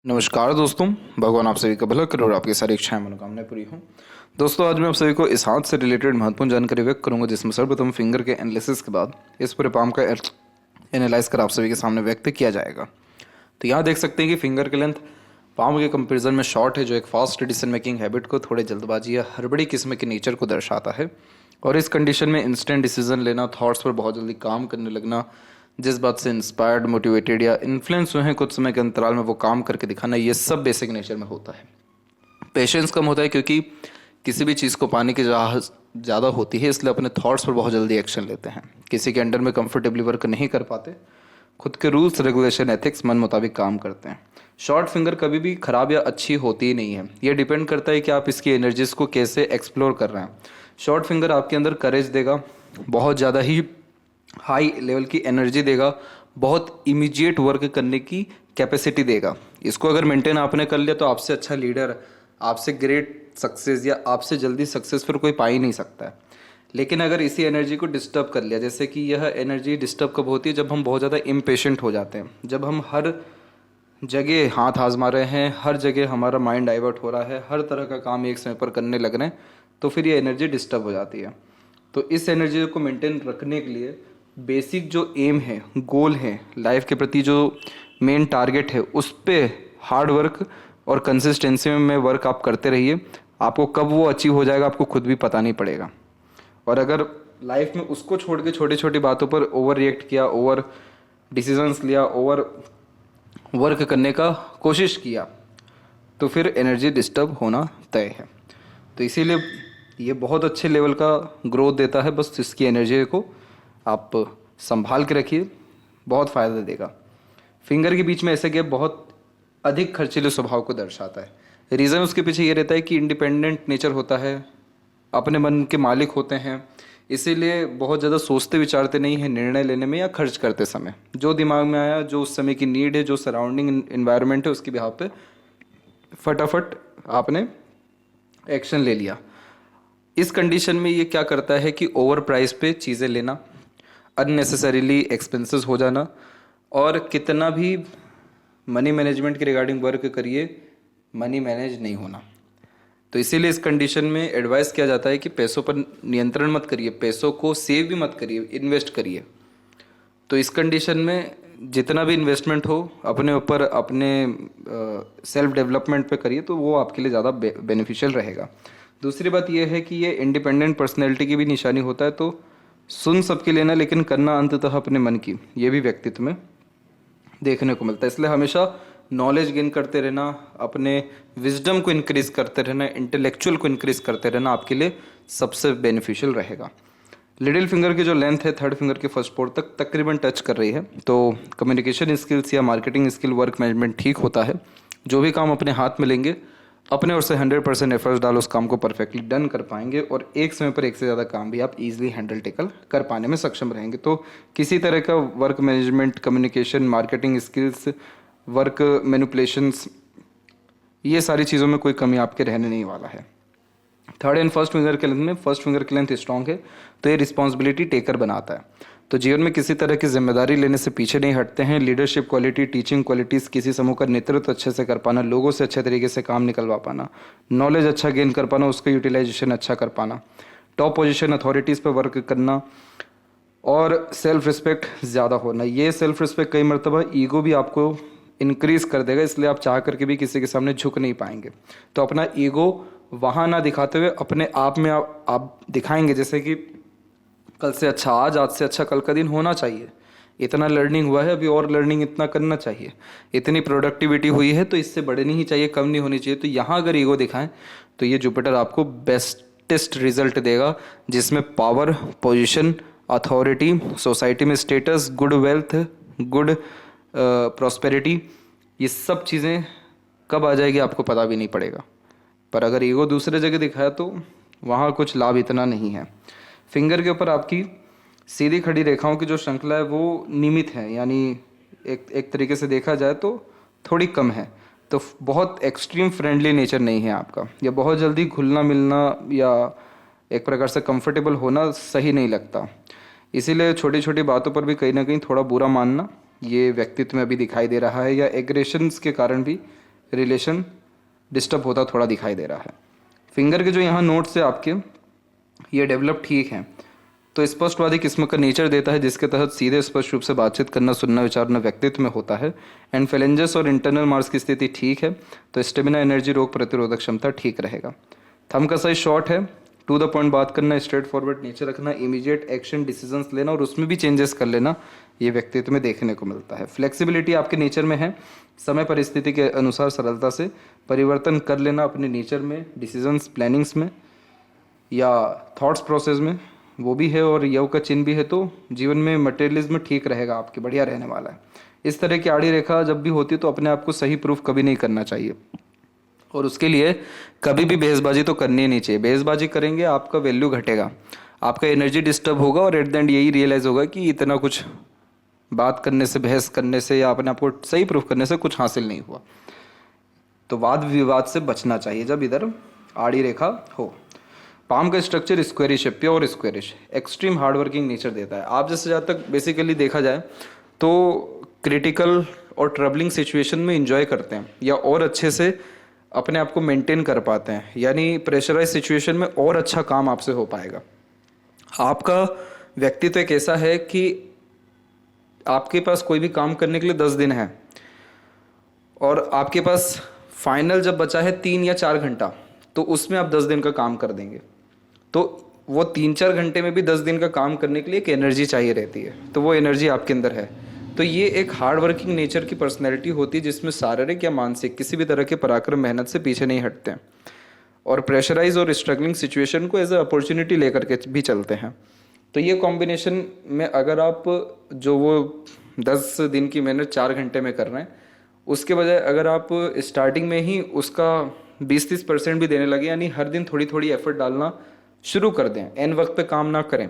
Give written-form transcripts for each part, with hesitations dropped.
नमस्कार दोस्तों। भगवान आप सभी का भला करे और आपकी सारी इच्छाएं मनोकामनाएं पूरी हों। दोस्तों, आज मैं आप सभी को इस हाथ से रिलेटेड महत्वपूर्ण जानकारी व्यक्त करूंगा, जिसमें सर्वप्रथम फिंगर के एनालिसिस के बाद इस पूरे पाम का एनालाइज कर आप सभी के सामने व्यक्त किया जाएगा। तो यहाँ देख सकते हैं कि फिंगर की लेंथ पाम के कंपेरिजन में शॉर्ट है, जो एक फास्ट डिसीजन मेकिंग हैबिट को, थोड़े जल्दबाजी या हड़बड़ी किस्म के नेचर को दर्शाता है। और इस कंडीशन में इंस्टेंट डिसीजन लेना, थॉट्स पर बहुत जल्दी काम करने लगना, जिस बात से इंस्पायर्ड, मोटिवेटेड या इन्फ्लुएंस हुए हैं कुछ समय के अंतराल में वो काम करके दिखाना, ये सब बेसिक नेचर में होता है। पेशेंस कम होता है क्योंकि किसी भी चीज़ को पाने की ज़्यादा होती है, इसलिए अपने थॉट्स पर बहुत जल्दी एक्शन लेते हैं। किसी के अंडर में कंफर्टेबली वर्क नहीं कर पाते, खुद के रूल्स रेगुलेशन एथिक्स मन मुताबिक काम करते हैं। शॉर्ट फिंगर कभी भी खराब या अच्छी होती ही नहीं है, ये डिपेंड करता है कि आप इसकी एनर्जीज को कैसे एक्सप्लोर कर रहे हैं। शॉर्ट फिंगर आपके अंदर करेज देगा, बहुत ज़्यादा ही हाई लेवल की एनर्जी देगा, बहुत इमीडिएट वर्क करने की कैपेसिटी देगा। इसको अगर मेंटेन आपने कर लिया तो आपसे अच्छा लीडर, आपसे ग्रेट सक्सेस या आपसे जल्दी सक्सेस फिर कोई पा ही नहीं सकता है। लेकिन अगर इसी एनर्जी को डिस्टर्ब कर लिया, जैसे कि यह एनर्जी डिस्टर्ब कब होती है, जब हम बहुत ज़्यादा इम्पेशेंट हो जाते हैं, जब हम हर जगह हाथ आजमा रहे हैं, हर जगह हमारा माइंड डाइवर्ट हो रहा है, हर तरह का काम एक समय पर करने लग रहे हैं, तो फिर ये एनर्जी डिस्टर्ब हो जाती है। तो इस एनर्जी को मेंटेन रखने के लिए बेसिक जो एम है, गोल है, लाइफ के प्रति जो मेन टारगेट है, उस पर हार्ड वर्क और कंसिस्टेंसी में वर्क आप करते रहिए। आपको कब वो अचीव हो जाएगा आपको खुद भी पता नहीं पड़ेगा। और अगर लाइफ में उसको छोड़ के छोटी छोटी बातों पर ओवर रिएक्ट किया, ओवर डिसीजंस लिया, ओवर वर्क करने का कोशिश किया, तो फिर एनर्जी डिस्टर्ब होना तय है। तो इसीलिए ये बहुत अच्छे लेवल का ग्रोथ देता है, बस इसकी एनर्जी को आप संभाल के रखिए, बहुत फ़ायदा देगा। फिंगर के बीच में ऐसे गैप बहुत अधिक खर्चीले स्वभाव को दर्शाता है। रीज़न उसके पीछे ये रहता है कि इंडिपेंडेंट नेचर होता है, अपने मन के मालिक होते हैं, इसीलिए बहुत ज़्यादा सोचते विचारते नहीं हैं निर्णय लेने में या खर्च करते समय। जो दिमाग में आया, जो उस समय की नीड है, जो सराउंडिंग इन्वायरमेंट है, उसके बिहाफ पे फटाफट आपने एक्शन ले लिया। इस कंडीशन में ये क्या करता है कि ओवर प्राइस पे चीज़ें लेना, अननेसेसरीली एक्सपेंसेस हो जाना, और कितना भी मनी मैनेजमेंट के रिगार्डिंग वर्क करिए, मनी मैनेज नहीं होना। तो इसीलिए इस कंडीशन में एडवाइस किया जाता है कि पैसों पर नियंत्रण मत करिए, पैसों को सेव भी मत करिए, इन्वेस्ट करिए। तो इस कंडीशन में जितना भी इन्वेस्टमेंट हो अपने ऊपर, अपने सेल्फ डेवलपमेंट पे करिए, तो वो आपके लिए ज़्यादा बेनिफिशियल रहेगा। दूसरी बात यह है कि ये इंडिपेंडेंट पर्सनैलिटी की भी निशानी होता है। तो सुन सबके लेना, लेकिन करना अंततः अपने मन की, ये भी व्यक्तित्व में देखने को मिलता है। इसलिए हमेशा नॉलेज गेन करते रहना, अपने विजडम को इंक्रीज करते रहना, इंटेलेक्चुअल को इंक्रीज करते रहना आपके लिए सबसे बेनिफिशियल रहेगा। लिटिल फिंगर की जो लेंथ है थर्ड फिंगर के फर्स्ट पोर्ट तक तकरीबन टच कर रही है, तो कम्युनिकेशन स्किल्स या मार्केटिंग स्किल, वर्क मैनेजमेंट ठीक होता है। जो भी काम अपने हाथ में लेंगे, अपने ओर से 100% एफर्ट्स डालो, उस काम को परफेक्टली डन कर पाएंगे, और एक समय पर एक से ज़्यादा काम भी आप इजीली हैंडल टेकल कर पाने में सक्षम रहेंगे। तो किसी तरह का work management, communication, marketing skills, work manipulations, ये सारी चीज़ों में कोई कमी आपके रहने नहीं वाला है। थर्ड एंड फर्स्ट फिंगर के लेंथ में, फर्स्ट फिंगर की लेंथ स्ट्रॉन्ग है, तो ये रिस्पॉन्सिबिलिटी टेकर बनाता है। तो जीवन में किसी तरह की जिम्मेदारी लेने से पीछे नहीं हटते हैं। लीडरशिप क्वालिटी, टीचिंग क्वालिटीज़, किसी समूह का नेतृत्व अच्छे से कर पाना, लोगों से अच्छे तरीके से काम निकलवा पाना, नॉलेज अच्छा गेन कर पाना, उसका यूटिलाइजेशन अच्छा कर पाना, टॉप पोजीशन अथॉरिटीज़ पर वर्क करना, और सेल्फ रिस्पेक्ट ज़्यादा होना। ये सेल्फ रिस्पेक्ट कई मरतबा ईगो भी आपको इंक्रीज़ कर देगा, इसलिए आप चाह करके भी किसी के सामने झुक नहीं पाएंगे। तो अपना ईगो वहाँ ना दिखाते हुए अपने आप में आप दिखाएंगे, जैसे कि कल से अच्छा आज, आज से अच्छा कल का दिन होना चाहिए। इतना लर्निंग हुआ है, अभी और लर्निंग इतना करना चाहिए। इतनी प्रोडक्टिविटी हुई है, तो इससे बढ़नी ही चाहिए, कम नहीं होनी चाहिए। तो यहाँ अगर ईगो दिखाएं तो ये जुपिटर आपको बेस्टेस्ट रिजल्ट देगा, जिसमें पावर, पोजीशन, अथॉरिटी, सोसाइटी में status, good wealth, good prosperity, ये सब चीज़ें कब आ जाएगी आपको पता भी नहीं पड़ेगा। पर अगर ईगो दूसरे जगह दिखाया तो वहाँ कुछ लाभ इतना नहीं है। फिंगर के ऊपर आपकी सीधी खड़ी रेखाओं की जो श्रृंखला है वो नियमित है, यानी एक तरीके से देखा जाए तो थोड़ी कम है। तो बहुत एक्सट्रीम फ्रेंडली नेचर नहीं है आपका, या बहुत जल्दी घुलना मिलना या एक प्रकार से कंफर्टेबल होना सही नहीं लगता। इसीलिए छोटी छोटी बातों पर भी कहीं ना कहीं थोड़ा बुरा मानना ये व्यक्तित्व में अभी दिखाई दे रहा है, या एग्रेशंस के कारण भी रिलेशन डिस्टर्ब होता थोड़ा दिखाई दे रहा है। फिंगर के जो यहाँ नोट्स है आपके, ये डेवलप ठीक हैं, तो स्पष्टवादी किस्म का नेचर देता है, जिसके तहत सीधे स्पष्ट रूप से बातचीत करना, सुनना, विचारना व्यक्तित्व में होता है। एंड फेलेंजस और इंटरनल मार्स की स्थिति ठीक है, तो स्टेमिना, एनर्जी, रोग प्रतिरोधक क्षमता ठीक रहेगा। थंब का साइज शॉर्ट है, टू द पॉइंट बात करना, स्ट्रेट फॉरवर्ड नेचर रखना, इमीडिएट एक्शन डिसीजंस लेना और उसमें भी चेंजेस कर लेना, ये व्यक्तित्व में देखने को मिलता है। फ्लेक्सिबिलिटी आपके नेचर में है, समय परिस्थिति के अनुसार सरलता से परिवर्तन कर लेना अपने नेचर में, डिसीजंस प्लानिंग्स में या थॉट्स प्रोसेस में, वो भी है। और यव का चिन्ह भी है, तो जीवन में मटेरियलिज्म ठीक रहेगा, आपके बढ़िया रहने वाला है। इस तरह की आड़ी रेखा जब भी होती है तो अपने आप को सही प्रूफ कभी नहीं करना चाहिए, और उसके लिए कभी भी बहसबाजी तो करनी ही नहीं चाहिए। बहसबाजी करेंगे आपका वैल्यू घटेगा, आपका एनर्जी डिस्टर्ब होगा, और एट द एंड यही रियलाइज़ होगा कि इतना कुछ बात करने से, बहस करने से या अपने आप को सही प्रूफ करने से कुछ हासिल नहीं हुआ। तो वाद विवाद से बचना चाहिए जब इधर आड़ी रेखा हो। पाम का स्ट्रक्चर स्क्वेरिश है, pure squarish, extreme hardworking nature देता है। आप जैसे जहाँ तक बेसिकली देखा जाए तो क्रिटिकल और ट्रबलिंग सिचुएशन में इंजॉय करते हैं या और अच्छे से अपने आप को मेंटेन कर पाते हैं, यानी प्रेशराइज सिचुएशन में और अच्छा काम आपसे हो पाएगा। आपका व्यक्तित्व एक ऐसा है कि आपके पास कोई भी काम करने के लिए 10 दिन है और आपके पास फाइनल जब बचा है 3 या 4 घंटा, तो उसमें आप 10 दिन का काम कर देंगे। तो वो 3-4 घंटे में भी 10 दिन का काम करने के लिए एक एनर्जी चाहिए रहती है, तो वो एनर्जी आपके अंदर है। तो ये एक हार्ड वर्किंग नेचर की पर्सनैलिटी होती है, जिसमें शारीरिक या मानसिक किसी भी तरह के पराक्रम मेहनत से पीछे नहीं हटते हैं, और प्रेशराइज और स्ट्रगलिंग सिचुएशन को एज अ अपॉर्चुनिटी लेकर के भी चलते हैं। तो ये कॉम्बिनेशन में अगर आप जो वो 10 दिन की मेहनत 4 घंटे में कर रहे हैं, उसके बजाय अगर आप स्टार्टिंग में ही उसका 20-30% भी देने लगे, यानी हर दिन थोड़ी थोड़ी एफर्ट डालना शुरू कर दें, एन वक्त पे काम ना करें,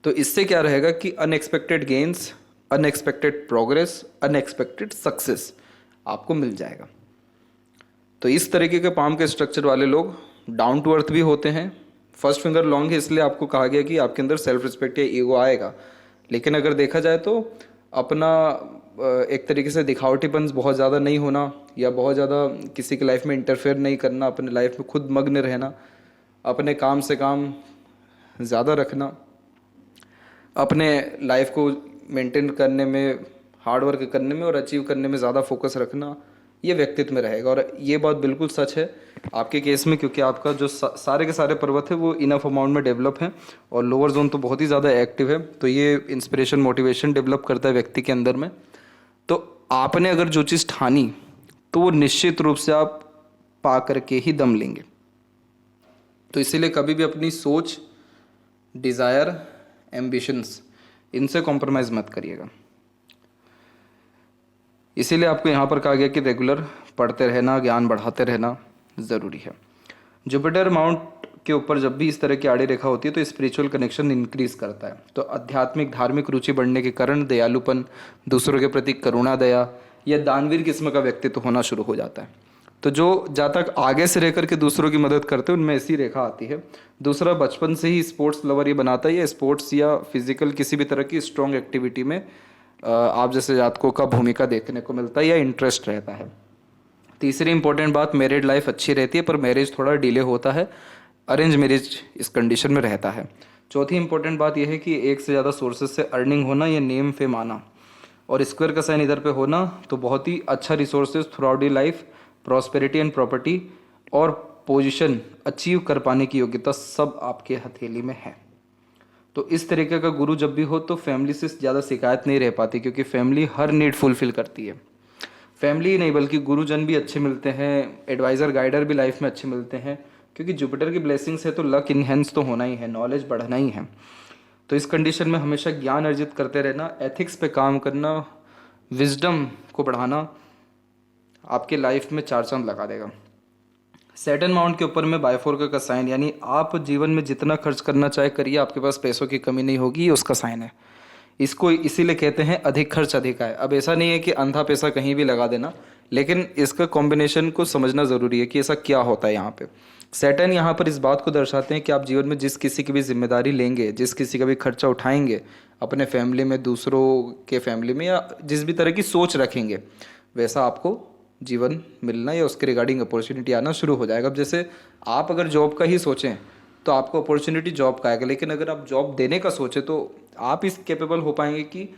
तो इससे क्या रहेगा कि unexpected gains, unexpected progress, unexpected success आपको मिल जाएगा। तो इस तरीके के पाम के स्ट्रक्चर वाले लोग डाउन टू अर्थ भी होते हैं। फर्स्ट फिंगर लॉन्ग है, इसलिए आपको कहा गया कि आपके अंदर सेल्फ रिस्पेक्ट या ईगो आएगा, लेकिन अगर देखा जाए तो अपना एक तरीके से दिखावटीपन बहुत ज़्यादा नहीं होना, या बहुत ज़्यादा किसी की लाइफ में इंटरफेयर नहीं करना, अपने लाइफ में खुद मग्न रहना, अपने काम से काम ज़्यादा रखना, अपने लाइफ को मेंटेन करने में, हार्ड वर्क करने में और अचीव करने में ज़्यादा फोकस रखना, ये व्यक्तित्व में रहेगा। और ये बात बिल्कुल सच है आपके केस में, क्योंकि आपका जो सारे के सारे पर्वत है वो इनफ अमाउंट में डेवलप है, और लोअर जोन तो बहुत ही ज़्यादा एक्टिव है। तो ये इंस्पिरेशन, मोटिवेशन डेवलप करता है व्यक्ति के अंदर में। तो आपने अगर जो चीज़ ठानी तो वो निश्चित रूप से आप पा करके ही दम लेंगे। तो इसीलिए कभी भी अपनी सोच, डिज़ायर, एम्बिशंस, इनसे कॉम्प्रोमाइज़ मत करिएगा। इसीलिए आपको यहाँ पर कहा गया कि रेगुलर पढ़ते रहना, ज्ञान बढ़ाते रहना ज़रूरी है। जुपिटर माउंट के ऊपर जब भी इस तरह की आड़ी रेखा होती है तो स्पिरिचुअल कनेक्शन इंक्रीज करता है। तो आध्यात्मिक, धार्मिक रुचि बढ़ने के कारण दयालुपन, दूसरों के प्रति करुणा, दया या दानवीर किस्म का व्यक्तित्व होना शुरू हो जाता है। तो जो जातक आगे से रह करके दूसरों की मदद करते हैं उनमें ऐसी रेखा आती है। दूसरा, बचपन से ही स्पोर्ट्स लवर ये बनाता है, या स्पोर्ट्स या फिजिकल किसी भी तरह की स्ट्रॉन्ग एक्टिविटी में आप जैसे जातकों का भूमिका देखने को मिलता है या इंटरेस्ट रहता है। तीसरी इंपॉर्टेंट बात, मैरिड लाइफ अच्छी रहती है, पर मैरिज थोड़ा डिले होता है, अरेंज मैरिज इस कंडीशन में रहता है। चौथी इंपॉर्टेंट बात यह है कि एक से ज़्यादा सोर्सेज से अर्निंग होना या नेम फेम आना, और स्क्वायर का साइन इधर पे होना, तो बहुत ही अच्छा resources through out the life, prosperity and property और पोजीशन अचीव कर पाने की योग्यता सब आपके हथेली में है। तो इस तरीके का गुरु जब भी हो तो फैमिली से ज़्यादा शिकायत नहीं रह पाती, क्योंकि फैमिली हर नीड फुलफिल करती है। फैमिली ही नहीं बल्कि गुरुजन भी अच्छे मिलते हैं, एडवाइज़र, गाइडर भी लाइफ में अच्छे मिलते हैं, क्योंकि जुपिटर की ब्लेसिंग्स है तो लक इनहेंस तो होना ही है, नॉलेज बढ़ना ही है। तो इस कंडीशन में हमेशा ज्ञान अर्जित करते रहना, एथिक्स पे काम करना, विजडम को बढ़ाना आपके लाइफ में 4 चांद लगा देगा। सैटर्न माउंट के ऊपर में बायफोर्क का साइन, यानी आप जीवन में जितना खर्च करना चाहे करिए, आपके पास पैसों की कमी नहीं होगी, ये उसका साइन है। इसको इसीलिए कहते हैं अधिक खर्च अधिक आय। अब ऐसा नहीं है कि अंधा पैसा कहीं भी लगा देना, लेकिन इसका कॉम्बिनेशन को समझना ज़रूरी है कि ऐसा क्या होता है यहाँ पे। सैटर्न यहाँ पर इस बात को दर्शाते हैं कि आप जीवन में जिस किसी की भी जिम्मेदारी लेंगे, जिस किसी का भी खर्चा उठाएंगे, अपने फैमिली में, दूसरों के फैमिली में, या जिस भी तरह की सोच रखेंगे, वैसा आपको जीवन मिलना या उसके रिगार्डिंग अपॉर्चुनिटी आना शुरू हो जाएगा। अब जैसे आप अगर जॉब का ही सोचें तो आपको अपॉर्चुनिटी जॉब का आएगा, लेकिन अगर आप जॉब देने का सोचें तो आप इस कैपेबल हो पाएंगे कि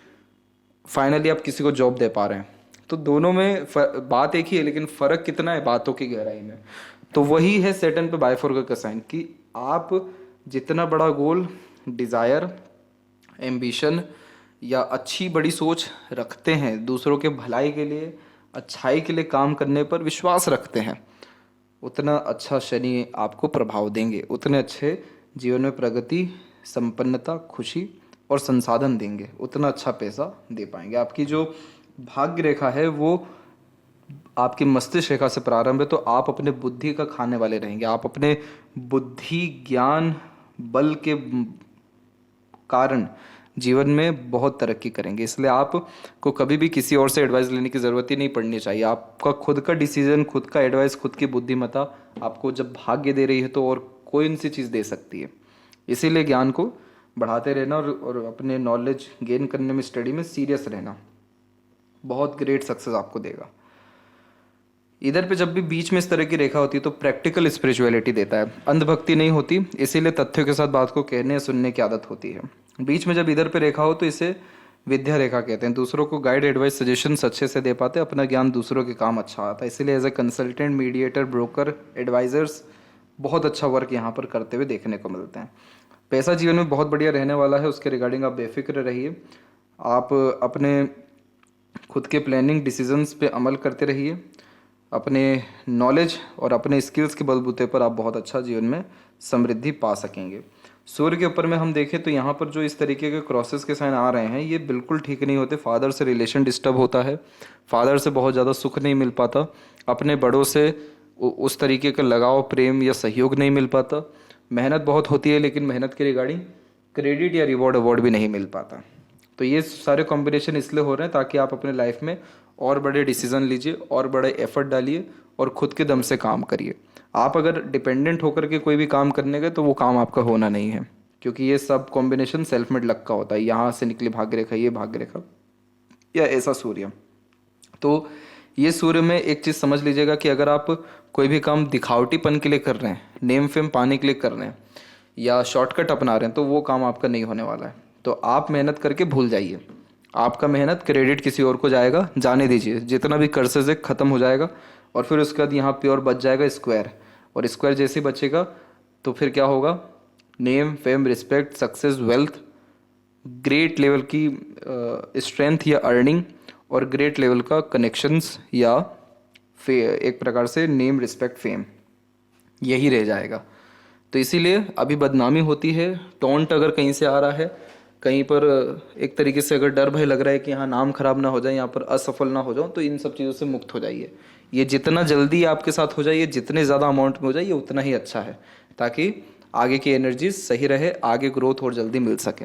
फाइनली आप किसी को जॉब दे पा रहे हैं। तो दोनों में बात एक ही है, लेकिन फ़र्क कितना है बातों की गहराई में। तो वही है सैटर्न पे बाइफोरकल का साइन कि आप जितना बड़ा गोल, डिज़ायर, एम्बिशन या अच्छी बड़ी सोच रखते हैं, दूसरों के भलाई के लिए, अच्छाई के लिए काम करने पर विश्वास रखते हैं, उतना अच्छा शनि आपको प्रभाव देंगे, उतने अच्छे जीवन में प्रगति, संपन्नता, खुशी और संसाधन देंगे, उतना अच्छा पैसा दे पाएंगे। आपकी जो भाग्य रेखा है वो आपकी मस्तिष्क रेखा से प्रारंभ है, तो आप अपने बुद्धि का खाने वाले रहेंगे। आप अपने बुद्धि, ज्ञान, बल के कारण जीवन में बहुत तरक्की करेंगे। इसलिए आपको कभी भी किसी और से एडवाइस लेने की ज़रूरत ही नहीं पड़नी चाहिए। आपका खुद का डिसीजन, खुद का एडवाइस, खुद की बुद्धिमत्ता आपको जब भाग्य दे रही है तो और कोई सी चीज़ दे सकती है। इसीलिए ज्ञान को बढ़ाते रहना और अपने नॉलेज गेन करने में, स्टडी में सीरियस रहना बहुत ग्रेट सक्सेस आपको देगा। इधर पे जब भी बीच में इस तरह की रेखा होती है तो प्रैक्टिकल स्पिरिचुअलिटी देता है, अंधभक्ति नहीं होती, इसीलिए तथ्यों के साथ बात को कहने या सुनने की आदत होती है। बीच में जब इधर पे रेखा हो तो इसे विद्या रेखा कहते हैं। दूसरों को गाइड, एडवाइस, सजेशंस अच्छे से दे पाते हैं, अपना ज्ञान दूसरों के काम अच्छा आता है। इसीलिए as a consultant, mediator, broker, advisers बहुत अच्छा वर्क यहाँ पर करते हुए देखने को मिलते हैं। पैसा जीवन में बहुत बढ़िया रहने वाला है, उसके रिगार्डिंग आप बेफिक्र रहिए। आप अपने खुद के प्लानिंग डिसीजंस पे अमल करते रहिए। अपने नॉलेज और अपने स्किल्स के बलबूते पर आप बहुत अच्छा जीवन में समृद्धि पा सकेंगे। सूर्य के ऊपर में हम देखें तो यहाँ पर जो इस तरीके के क्रॉसेस के साइन आ रहे हैं ये बिल्कुल ठीक नहीं होते। फादर से रिलेशन डिस्टर्ब होता है, फादर से बहुत ज़्यादा सुख नहीं मिल पाता, अपने बड़ों से उस तरीके का लगाव, प्रेम या सहयोग नहीं मिल पाता। मेहनत बहुत होती है लेकिन मेहनत के रिगार्डिंग क्रेडिट या रिवॉर्ड अवार्ड भी नहीं मिल पाता। तो ये सारे कॉम्बिनेशन इसलिए हो रहे हैं ताकि आप अपने लाइफ में और बड़े डिसीजन लीजिए और बड़े एफर्ट डालिए और खुद के दम से काम करिए। आप अगर डिपेंडेंट होकर के कोई भी काम करने गए तो वो काम आपका होना नहीं है, क्योंकि ये सब कॉम्बिनेशन सेल्फ मेड लक का होता है। यहाँ से निकली भाग्य रेखा, ये भाग्य रेखा या ऐसा सूर्य। तो ये सूर्य में एक चीज़ समझ लीजिएगा कि अगर आप कोई भी काम दिखावटीपन के लिए कर रहे हैं, नेम फेम पाने के लिए कर रहे हैं या शॉर्टकट अपना रहे हैं तो वो काम आपका नहीं होने वाला है। तो आप मेहनत करके भूल जाइए, आपका मेहनत क्रेडिट किसी और को जाएगा, जाने दीजिए। जितना भी कर्सेज है ख़त्म हो जाएगा और फिर उसके बाद यहाँ प्योर बच जाएगा स्क्वायर, और स्क्वायर जैसे बचेगा तो फिर क्या होगा, name fame, respect, success, wealth, great level की स्ट्रेंथ या अर्निंग और ग्रेट लेवल का कनेक्शंस या एक प्रकार से नेम, रिस्पेक्ट, फेम, यही रह जाएगा। तो इसीलिए अभी बदनामी होती है, टोंट अगर कहीं से आ रहा है, कहीं पर एक तरीके से अगर डर भय लग रहा है कि यहाँ नाम खराब ना हो जाए, यहाँ पर असफल ना हो जाओ, तो इन सब चीज़ों से मुक्त हो जाइए। ये जितना जल्दी आपके साथ हो जाए, जितने ज़्यादा अमाउंट में हो जाए, ये उतना ही अच्छा है, ताकि आगे की एनर्जी सही रहे, आगे ग्रोथ और जल्दी मिल सके।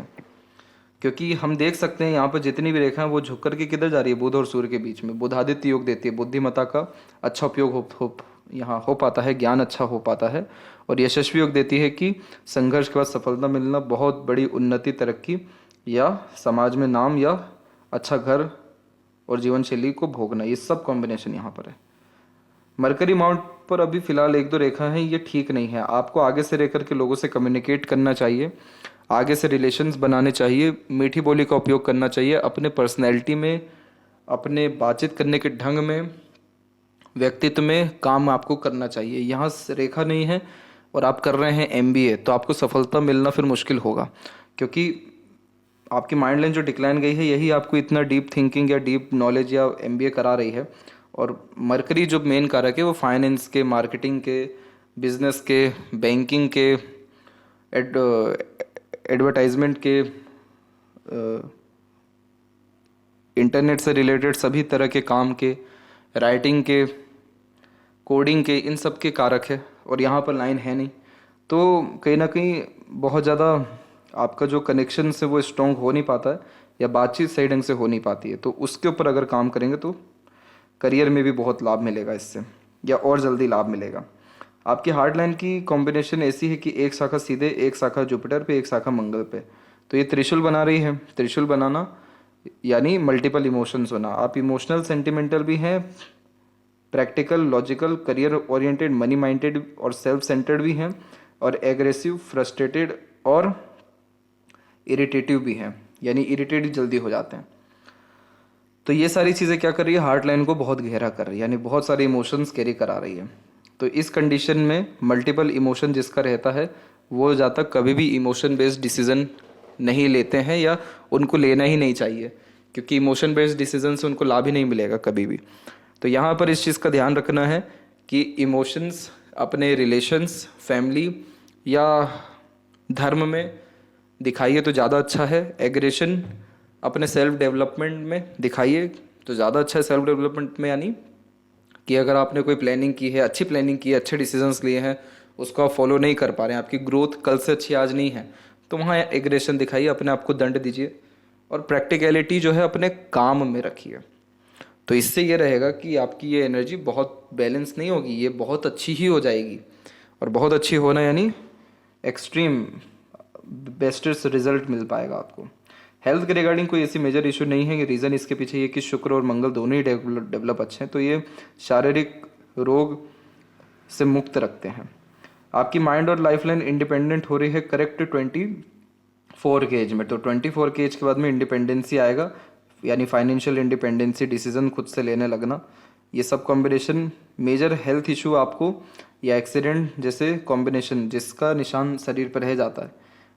क्योंकि हम देख सकते हैं यहाँ पर जितनी भी रेखा है वो झुक करके किधर जा रही है, बुध और सूर्य के बीच में। बुधादित्य योग देती है, बुद्धिमत्ता का अच्छा उपयोग यहाँ हो पाता है, ज्ञान अच्छा हो पाता है। और यशस्वी योग देती है कि संघर्ष के बाद सफलता मिलना, बहुत बड़ी उन्नति, तरक्की या समाज में नाम या अच्छा घर और जीवन शैली को भोगना, ये सब कॉम्बिनेशन यहाँ पर है। मरकरी माउंट पर अभी फिलहाल एक दो रेखा है, ये ठीक नहीं है। आपको आगे से रह करके लोगों से कम्युनिकेट करना चाहिए, आगे से रिलेशंस बनाने चाहिए, मीठी बोली का उपयोग करना चाहिए, अपने पर्सनैलिटी में, अपने बातचीत करने के ढंग में, व्यक्तित्व में काम आपको करना चाहिए। यहाँ रेखा नहीं है और आप कर रहे हैं MBA, तो आपको सफलता मिलना फिर मुश्किल होगा, क्योंकि आपकी माइंड लाइन जो डिक्लाइन गई है यही आपको इतना डीप थिंकिंग या डीप नॉलेज या MBA करा रही है। और मरकरी जो मेन कारक है वो फाइनेंस के, मार्केटिंग के, बिजनेस के, बैंकिंग के, एडवर्टाइजमेंट के, इंटरनेट से रिलेटेड सभी तरह के काम के, राइटिंग के, कोडिंग के, इन सब के कारक है। और यहाँ पर लाइन है नहीं, तो कहीं ना कहीं बहुत ज़्यादा आपका जो कनेक्शन है वो स्ट्रॉन्ग हो नहीं पाता है या बातचीत सही ढंग से हो नहीं पाती है। तो उसके ऊपर अगर काम करेंगे तो करियर में भी बहुत लाभ मिलेगा इससे, या और जल्दी लाभ मिलेगा। आपकी हार्ड लाइन की कॉम्बिनेशन ऐसी है कि एक शाखा सीधे, एक शाखा जुपिटर पे, एक शाखा मंगल पे, तो ये त्रिशूल बना रही है। त्रिशूल बनाना यानी मल्टीपल इमोशंस होना। आप इमोशनल, सेंटिमेंटल भी हैं, practical, logical, career oriented, money minded और सेल्फ सेंटर्ड भी हैं, और एग्रेसिव, फ्रस्ट्रेटेड और इरिटेटिव भी हैं, यानी इरिटेट जल्दी हो जाते हैं। तो ये सारी चीज़ें क्या कर रही है, हार्ट लाइन को बहुत गहरा कर रही है, यानी बहुत सारे इमोशंस कैरी करा रही है। तो इस कंडीशन में मल्टीपल इमोशन जिसका रहता है वो ज़्यादा कभी भी इमोशन बेस्ड डिसीजन नहीं लेते हैं, या उनको लेना ही नहीं चाहिए, क्योंकि इमोशन बेस्ड डिसीजन से उनको लाभ ही नहीं मिलेगा कभी भी। तो यहाँ पर इस चीज़ का ध्यान रखना है कि इमोशंस अपने रिलेशंस, फैमिली या धर्म में दिखाइए तो ज़्यादा अच्छा है। एग्रेशन अपने सेल्फ डेवलपमेंट में दिखाइए तो ज़्यादा अच्छा है। सेल्फ डेवलपमेंट में यानी कि अगर आपने कोई प्लानिंग की है, अच्छी प्लानिंग की है, अच्छे डिसीजंस लिए हैं, उसको आप फॉलो नहीं कर पा रहे हैं, आपकी ग्रोथ कल से अच्छी आज नहीं है, तो वहाँ एग्रेशन दिखाइए, अपने आप को दंड दीजिए, और प्रैक्टिकलिटी जो है अपने काम में रखिए। तो इससे ये रहेगा कि आपकी ये एनर्जी बहुत बैलेंस नहीं होगी, ये बहुत अच्छी ही हो जाएगी। और बहुत अच्छी होना यानी एक्सट्रीम बेस्टेस्ट रिजल्ट मिल पाएगा आपको। हेल्थ के रिगार्डिंग कोई ऐसी मेजर इशू नहीं है कि रीज़न इसके पीछे ये कि शुक्र और मंगल दोनों ही डेवलप अच्छे हैं, तो ये शारीरिक रोग से मुक्त रखते हैं। आपकी माइंड और लाइफ लाइन इंडिपेंडेंट हो रही है करेक्ट 24 के एज में। तो 24 के एज के बाद में इंडिपेंडेंसी आएगा, यानी फाइनेंशियल इंडिपेंडेंसी, डिसीजन खुद से लेने लगना। ये सब कॉम्बिनेशन मेजर हेल्थ इशू आपको या एक्सीडेंट जैसे कॉम्बिनेशन जिसका निशान शरीर पर रह जाता है,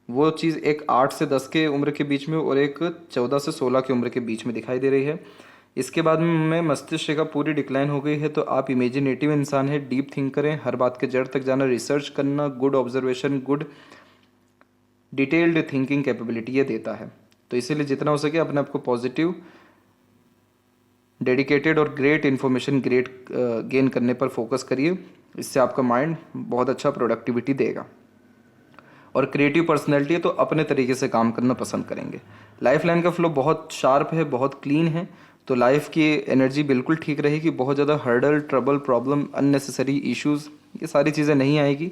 वो चीज़ एक 8 से 10 के उम्र के बीच में और एक 14 से 16 की उम्र के बीच में दिखाई दे रही है। इसके बाद में मस्तिष्क का पूरी डिक्लाइन हो गई है। तो आप इमेजिनेटिव इंसान है, डीप थिंक करें, हर बात के जड़ तक जाना, रिसर्च करना, good observation, good detailed thinking capability ये देता है। तो इसीलिए जितना हो सके अपने आप को पॉजिटिव, डेडिकेटेड और ग्रेट इन्फॉर्मेशन गेन करने पर फोकस करिए। इससे आपका माइंड बहुत अच्छा प्रोडक्टिविटी देगा। और क्रिएटिव पर्सनैलिटी है तो अपने तरीके से काम करना पसंद करेंगे। लाइफ लाइन का फ्लो बहुत शार्प है, बहुत क्लीन है, तो लाइफ की एनर्जी बिल्कुल ठीक रहेगी। बहुत ज़्यादा hurdle, trouble, problem, unnecessary issues ये सारी चीज़ें नहीं आएगी।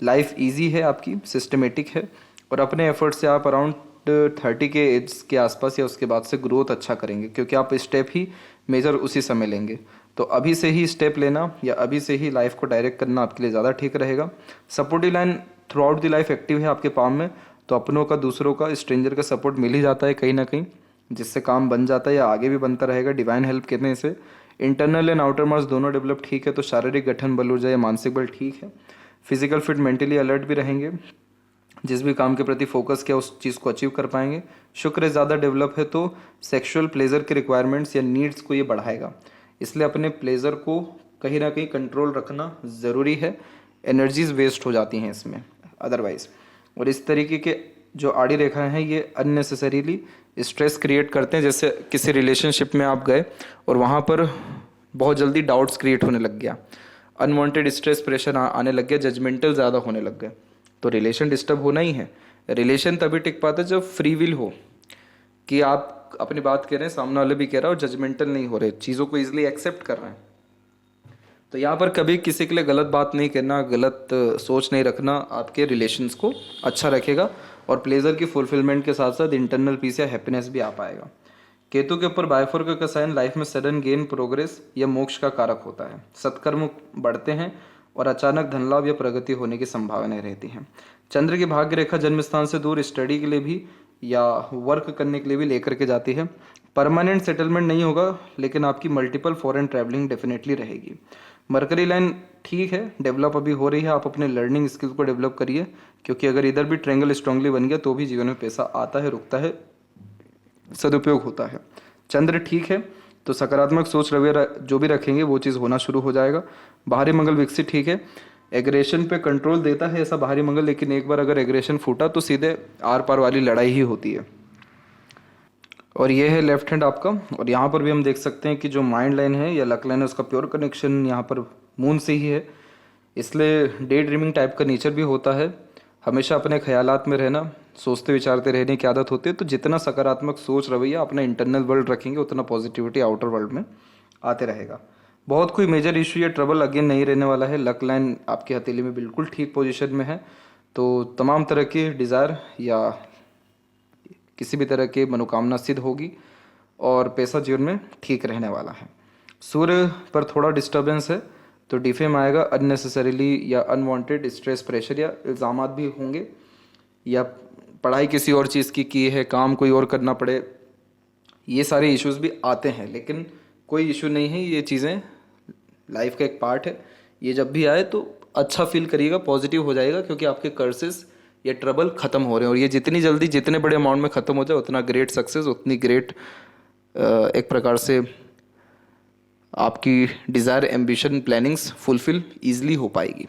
लाइफ ईजी है आपकी, सिस्टमेटिक है, और अपने एफर्ट से आप अराउंड 30 के एज के आसपास या उसके बाद से ग्रोथ अच्छा करेंगे, क्योंकि आप स्टेप ही मेजर उसी समय लेंगे। तो अभी से ही स्टेप लेना या अभी से ही लाइफ को डायरेक्ट करना आपके लिए ज़्यादा ठीक रहेगा। Supportive line through out the life active है आपके पाम में, तो अपनों का, दूसरों का, स्ट्रेंजर का सपोर्ट मिल ही जाता है कहीं ना कहीं, जिससे काम बन जाता है या आगे भी बनता रहेगा। डिवाइन हेल्प कहते हैं इसे। इंटरनल एंड आउटर मार्क्स दोनों डेवलप ठीक है, तो शारीरिक गठन, बल ऊर्जा या मानसिक बल ठीक है। फिजिकल फिट, मेंटली अलर्ट भी रहेंगे, जिस भी काम के प्रति फोकस किया उस चीज़ को अचीव कर पाएंगे। शुक्र ज़्यादा डेवलप है तो सेक्सुअल प्लेजर के रिक्वायरमेंट्स या नीड्स को ये बढ़ाएगा, इसलिए अपने प्लेजर को कहीं ना कहीं कंट्रोल रखना ज़रूरी है। एनर्जीज वेस्ट हो जाती हैं इसमें अदरवाइज। और इस तरीके के जो आड़ी रेखाएं हैं ये अननेसेसरीली स्ट्रेस क्रिएट करते हैं। जैसे किसी रिलेशनशिप में आप गए और वहाँ पर बहुत जल्दी डाउट्स क्रिएट होने लग गया, अनवांटेड स्ट्रेस प्रेशर आने लग गया, जजमेंटल ज़्यादा होने लग गए, तो रिलेशन डिस्टर्ब होना ही है। रिलेशन तभी टिक पाता है जब फ्री विल हो, कि आप अपनी बात कह रहे हैं, सामने वाले भी कह रहा है, और जजमेंटल नहीं हो रहे, चीज़ों को ईजिली एक्सेप्ट कर रहे हैं। तो यहाँ पर कभी किसी के लिए गलत बात नहीं करना, गलत सोच नहीं रखना, आपके रिलेशंस को अच्छा रखेगा। और प्लेजर की फुलफिलमेंट के साथ साथ इंटरनल पीस या हैप्पीनेस भी आ पाएगा। केतु के ऊपर बायफोर्क का साइन लाइफ में सडन गेन, प्रोग्रेस या मोक्ष का कारक होता है। सत्कर्म बढ़ते हैं और अचानक धन लाभ या प्रगति होने की संभावनाएं रहती हैं। चंद्र की भाग्य रेखा जन्म स्थान से दूर स्टडी के लिए भी या वर्क करने के लिए भी लेकर के जाती है। परमानेंट सेटलमेंट नहीं होगा, लेकिन आपकी मल्टीपल फॉरेन ट्रैवलिंग डेफिनेटली रहेगी। मरकरी लाइन ठीक है, डेवलप अभी हो रही है, आप अपने लर्निंग स्किल्स को डेवलप करिए, क्योंकि अगर इधर भी ट्रेंगल स्ट्रांगली बन गया तो भी जीवन में पैसा आता है, रुकता है, सदुपयोग होता है। चंद्र ठीक है तो सकारात्मक सोच रवैया जो भी रखेंगे वो चीज़ होना शुरू हो जाएगा। बाहरी मंगल विकसित ठीक है, एग्रेशन पे कंट्रोल देता है ऐसा बाहरी मंगल, लेकिन एक बार अगर एग्रेशन फूटा तो सीधे आर पार वाली लड़ाई ही होती है। और ये है लेफ्ट हैंड आपका, और यहाँ पर भी हम देख सकते हैं कि जो माइंड लाइन है या लक लाइन है उसका प्योर कनेक्शन यहाँ पर मून से ही है, इसलिए डे ड्रीमिंग टाइप का नेचर भी होता है। हमेशा अपने ख्यालात में रहना, सोचते विचारते रहने की आदत होती है। तो जितना सकारात्मक सोच रवैया अपना इंटरनल वर्ल्ड रखेंगे उतना पॉजिटिविटी आउटर वर्ल्ड में आते रहेगा। बहुत कोई मेजर इशू या ट्रबल अगेन नहीं रहने वाला है। लक लाइन आपकी हथेली में बिल्कुल ठीक पोजीशन में है, तो तमाम तरह की डिज़ायर या किसी भी तरह की मनोकामना सिद्ध होगी और पैसा जीवन में ठीक रहने वाला है। सूर्य पर थोड़ा डिस्टरबेंस है तो डिफेम आएगा, अननेसेसरीली या अनवांटेड स्ट्रेस, प्रेशर या इल्ज़ामात भी होंगे, या पढ़ाई किसी और चीज़ की है, काम कोई और करना पड़े, ये सारे इश्यूज भी आते हैं। लेकिन कोई इशू नहीं है, ये चीज़ें लाइफ का एक पार्ट है। ये जब भी आए तो अच्छा फील करिएगा, पॉजिटिव हो जाएगा, क्योंकि आपके कर्सेस या ट्रबल ख़त्म हो रहे हैं। और ये जितनी जल्दी जितने बड़े अमाउंट में ख़त्म हो जाए उतना ग्रेट सक्सेस, उतनी ग्रेट एक प्रकार से आपकी desire, ambition, plannings fulfil easily हो पाएगी।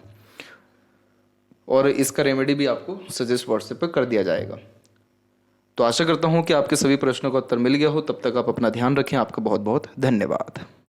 और इसका रेमेडी भी आपको सजेस्ट व्हाट्सएप पर कर दिया जाएगा। तो आशा करता हूँ कि आपके सभी प्रश्नों का उत्तर मिल गया हो। तब तक आप अपना ध्यान रखें। आपका बहुत बहुत धन्यवाद।